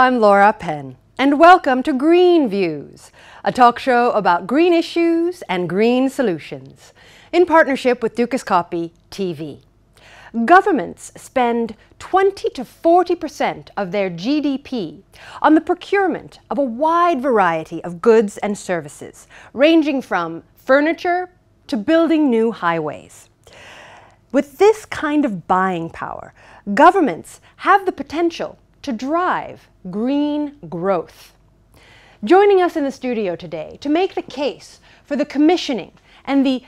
I'm Laura Penn, and welcome to Green Views, a talk show about green issues and green solutions, in partnership with Dukascopy TV. Governments spend 20 to 40% of their GDP on the procurement of a wide variety of goods and services, ranging from furniture to building new highways. With this kind of buying power, governments have the potential to drive green growth. Joining us in the studio today to make the case for the commissioning and the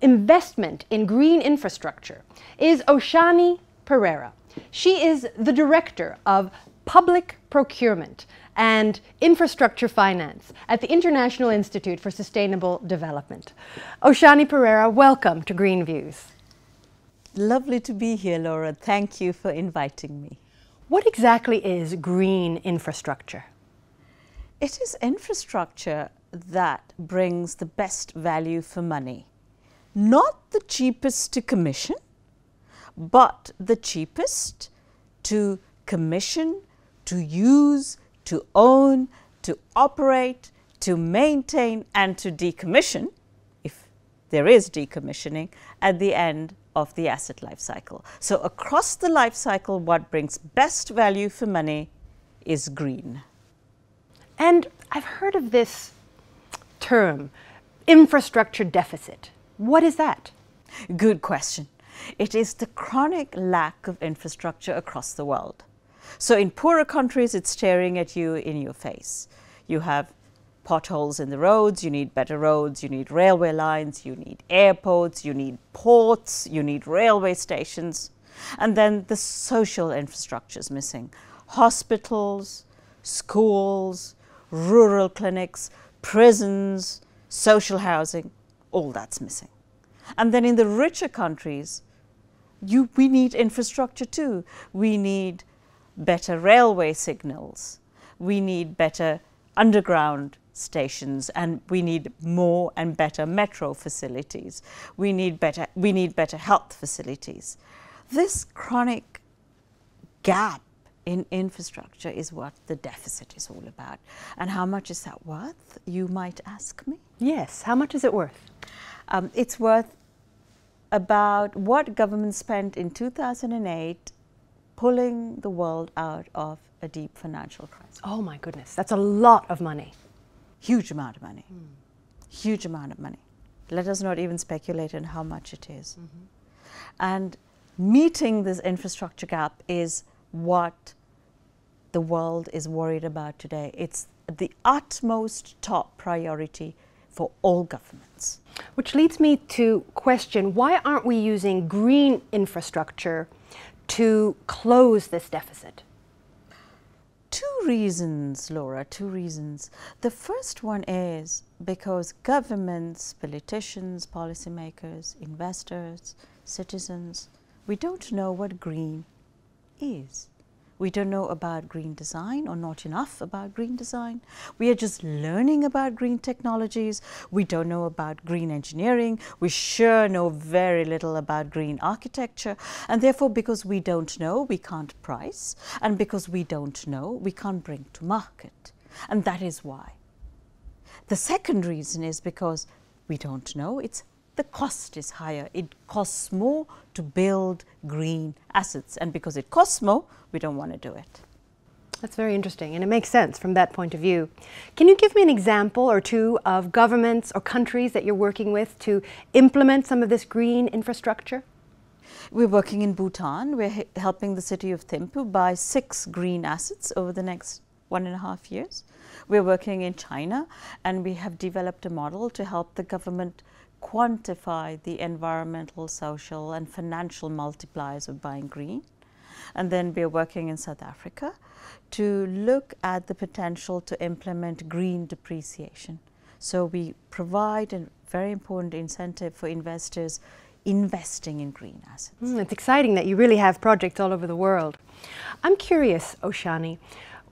investment in green infrastructure is Oshani Perera. She is the Director of Public Procurement and Infrastructure Finance at the International Institute for Sustainable Development. Oshani Perera, welcome to Green Views. Lovely to be here, Laura. Thank you for inviting me. What exactly is green infrastructure? It is infrastructure that brings the best value for money. Not the cheapest to commission, but the cheapest to commission, to use, to own, to operate, to maintain, and to decommission, if there is decommissioning, at the end of the asset life cycle. So across the life cycle, what brings best value for money is green. And I've heard of this term, infrastructure deficit. What is that? Good question. It is the chronic lack of infrastructure across the world. So in poorer countries, it's staring at you in your face. You have potholes in the roads, you need better roads, you need railway lines, you need airports, you need ports, you need railway stations. And then the social infrastructure is missing. Hospitals, schools, rural clinics, prisons, social housing, all that's missing. And then in the richer countries, we need infrastructure too. We need better railway signals. We need better underground stations, and we need more and better metro facilities. We need better health facilities. This chronic gap in infrastructure is what the deficit is all about. And how much is that worth, you might ask me? Yes, how much is it worth? It's worth about what government spent in 2008 pulling the world out of a deep financial crisis. Oh my goodness, that's a lot of money. Huge amount of money. Huge amount of money. Let us not even speculate on how much it is. And meeting this infrastructure gap is what the world is worried about today. It's the utmost top priority for all governments. Which leads me to question, why aren't we using green infrastructure to close this deficit? Two reasons, Laura, two reasons. The first one is because governments, politicians, policymakers, investors, citizens, we don't know what green is. We don't know about green design, or not enough about green design. We are just learning about green technologies. We don't know about green engineering. We sure know very little about green architecture. And therefore, because we don't know, we can't price. And because we don't know, we can't bring to market. And that is why. The second reason is because we don't know. The cost is higher. It costs more to build green assets. And because it costs more, we don't want to do it. That's very interesting, and it makes sense from that point of view. Can you give me an example or two of governments or countries that you're working with to implement some of this green infrastructure? We're working in Bhutan. We're helping the city of Thimphu buy 6 green assets over the next 1.5 years. We're working in China, and we have developed a model to help the government quantify the environmental, social, and financial multipliers of buying green. And then we're working in South Africa to look at the potential to implement green depreciation. So we provide a very important incentive for investors investing in green assets. It's exciting that you really have projects all over the world. I'm curious, Oshani,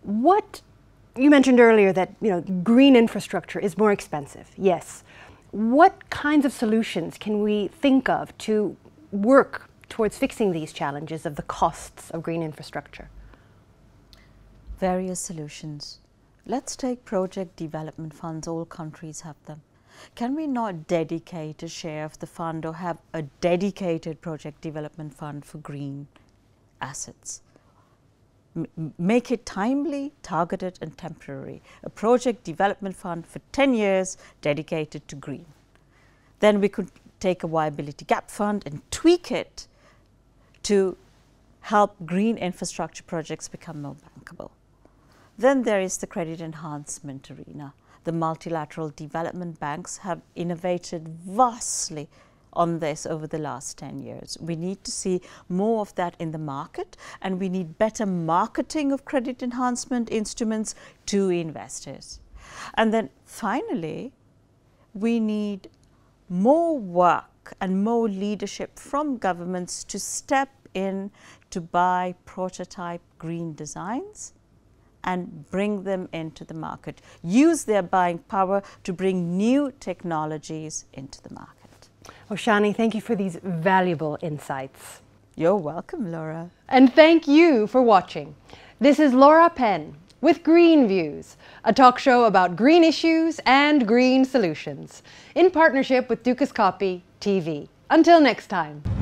you mentioned earlier that green infrastructure is more expensive. Yes. What kinds of solutions can we think of to work towards fixing these challenges of the costs of green infrastructure? various solutions. Let's take project development funds. All countries have them. Can we not dedicate a share of the fund or have a dedicated project development fund for green assets? Make it timely, targeted and temporary. A project development fund for 10 years dedicated to green. Then we could take a viability gap fund and tweak it to help green infrastructure projects become more bankable. Then there is the credit enhancement arena. The multilateral development banks have innovated vastly on this over the last 10 years. We need to see more of that in the market, and we need better marketing of credit enhancement instruments to investors. And then finally, we need more work and more leadership from governments to step in to buy prototype green designs and bring them into the market. Use their buying power to bring new technologies into the market. Oshani, thank you for these valuable insights. You're welcome, Laura. And thank you for watching. This is Laura Penn with Green Views, a talk show about green issues and green solutions, in partnership with Dukascopy TV. Until next time.